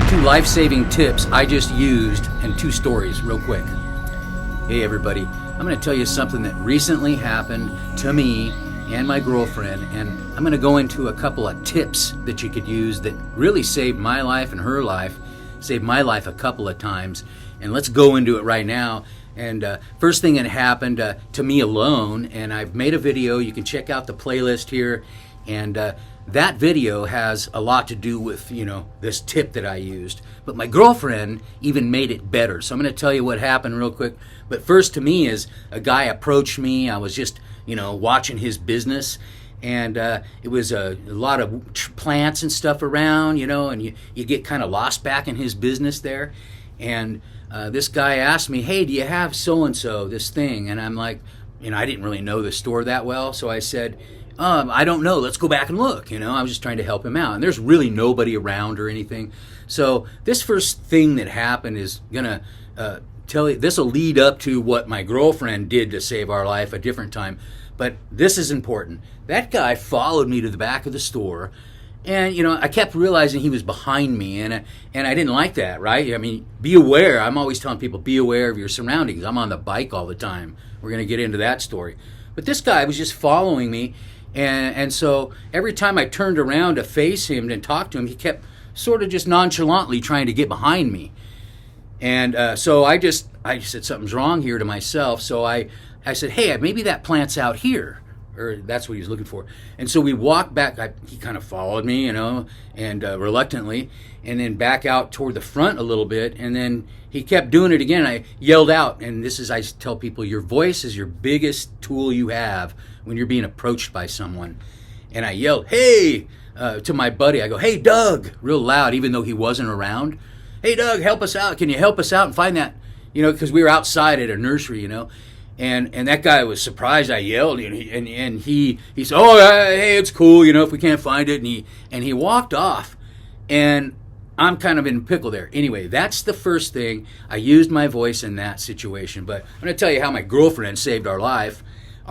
2 life-saving tips I just used and 2 stories real quick. Hey everybody, I'm going to tell you something that recently happened to me and my girlfriend, and I'm going to go into a couple of tips that you could use that really saved my life and her life, saved my life a couple of times, and let's go into it right now. And first thing that happened to me alone, and I've made a video, you can check out the playlist here, and that video has a lot to do with, this tip that I used. But my girlfriend even made it better. So I'm going to tell you what happened real quick. But first to me is a guy approached me. I was just, watching his business. And it was a lot of plants and stuff around, and you get kind of lost back in his business there. And this guy asked me, hey, do you have so-and-so, this thing? And I'm like, I didn't really know the store that well. So I said, I don't know. Let's go back and look. I was just trying to help him out. And there's really nobody around or anything. So this first thing that happened is going to tell you, this will lead up to what my girlfriend did to save our life a different time. But this is important. That guy followed me to the back of the store. And, I kept realizing he was behind me. And I didn't like that, right? I mean, be aware. I'm always telling people, be aware of your surroundings. I'm on the bike all the time. We're going to get into that story. But this guy was just following me. And so every time I turned around to face him and talk to him, he kept sort of just nonchalantly trying to get behind me. And so I said, something's wrong here to myself. So I said, hey, maybe that plant's out here. Or that's what he was looking for. And so we walked back. He kind of followed me, and reluctantly, and then back out toward the front a little bit. And then he kept doing it again. I yelled out, and I tell people, your voice is your biggest tool you have when you're being approached by someone. And I yelled, hey, to my buddy. I go, hey, Doug, real loud, even though he wasn't around. Hey, Doug, help us out. Can you help us out and find that? Because we were outside at a nursery, And that guy was surprised I yelled, and he said, oh, hey, it's cool, if we can't find it. And he walked off, and I'm kind of in a pickle there. Anyway, that's the first thing. I used my voice in that situation. But I'm going to tell you how my girlfriend saved our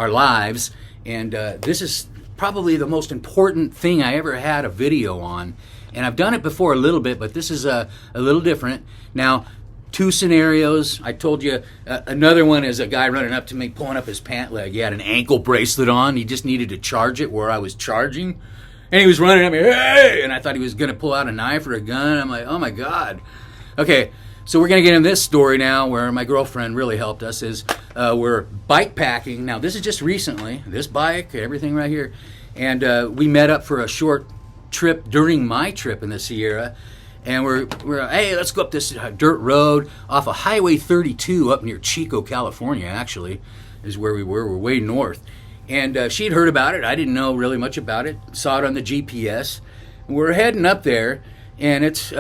lives, and this is probably the most important thing I ever had a video on. And I've done it before a little bit, but this is a little different. Now, 2 scenarios. I told you another one is a guy running up to me, pulling up his pant leg. He had an ankle bracelet on. He just needed to charge it where I was charging. And he was running at me, hey! And I thought he was going to pull out a knife or a gun. I'm like, oh my God. Okay, so we're going to get into this story now where my girlfriend really helped us. We're bike packing. Now, this is just recently. This bike, everything right here. And we met up for a short trip during my trip in the Sierra. And we're hey, let's go up this dirt road off of Highway 32 up near Chico, California, actually, is where we were. We're way north. And she'd heard about it. I didn't know really much about it. Saw it on the GPS. We're heading up there, and it's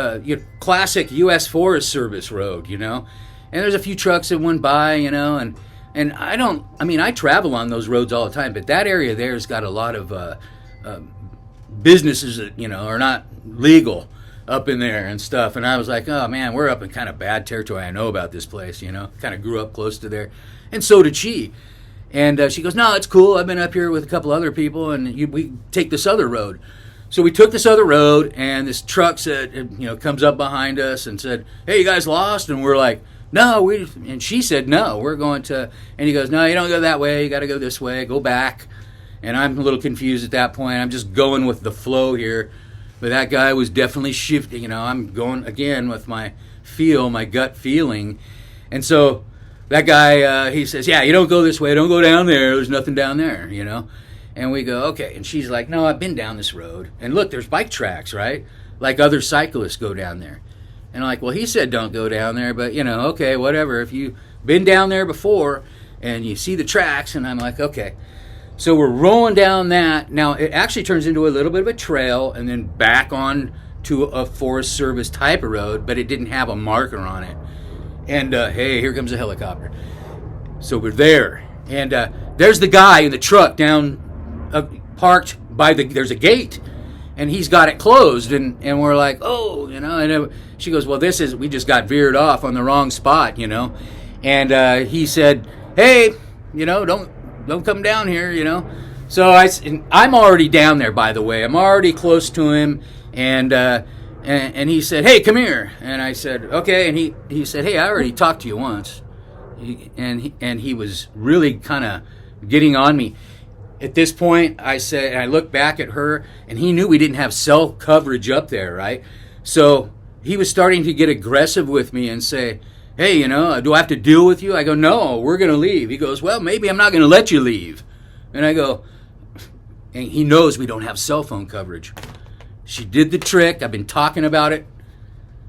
classic U.S. Forest Service road, And there's a few trucks that went by, and I travel on those roads all the time, but that area there has got a lot of businesses that, are not legal up in there and stuff. And I was like, oh man, we're up in kind of bad territory. I know about this place, kind of grew up close to there. And so did she. And she goes, no, it's cool. I've been up here with a couple other people, and we take this other road. So we took this other road, and this truck said, comes up behind us and said, hey, you guys lost? And we're like, no, and she said, no, we're going to, and he goes, no, you don't go that way. You got to go this way, go back. And I'm a little confused at that point. I'm just going with the flow here. But that guy was definitely shifting. I'm going again with my gut feeling. And so that guy, he says, yeah, you don't go this way. Don't go down there. There's nothing down there, And we go, okay. And she's like, no, I've been down this road. And look, there's bike tracks, right? Like other cyclists go down there. And I'm like, well, he said don't go down there. But, okay, whatever. If you've been down there before and you see the tracks. And I'm like, okay. So we're rolling down that. Now, it actually turns into a little bit of a trail and then back on to a Forest Service type of road, but it didn't have a marker on it. And, hey, here comes a helicopter. So we're there. And there's the guy in the truck down, parked by there's a gate. And he's got it closed. And we're like, oh, And she goes, well, we just got veered off on the wrong spot, And he said, hey, don't come down here, So I'm already down there, by the way. I'm already close to him, and And he said, "Hey, come here." And I said, "Okay." And he said, "Hey, I already talked to you once." And he was really kind of getting on me. At this point, I said, and I looked back at her, and he knew we didn't have cell coverage up there, right? So he was starting to get aggressive with me and say, "Hey, do I have to deal with you?" I go, "No, we're going to leave." He goes, "Well, maybe I'm not going to let you leave." And I go, and he knows we don't have cell phone coverage. She did the trick. I've been talking about it.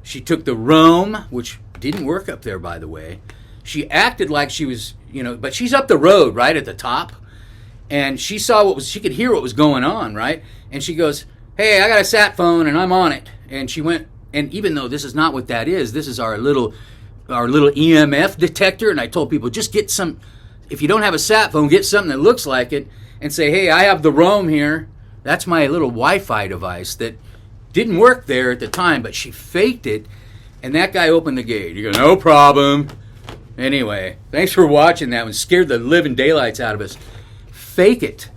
She took the roam, which didn't work up there, by the way. She acted like she was, but she's up the road, right at the top. And she saw she could hear what was going on, right? And she goes, "Hey, I got a sat phone and I'm on it." And she went, and even though this is not what that is, this is our little EMF detector. And I told people, just get some, if you don't have a sat phone, get something that looks like it and say, "Hey, I have the roam here." That's my little Wi-Fi device that didn't work there at the time, but she faked it. And that guy opened the gate. You go, "No problem." Anyway, thanks for watching that one. Scared the living daylights out of us. Fake it.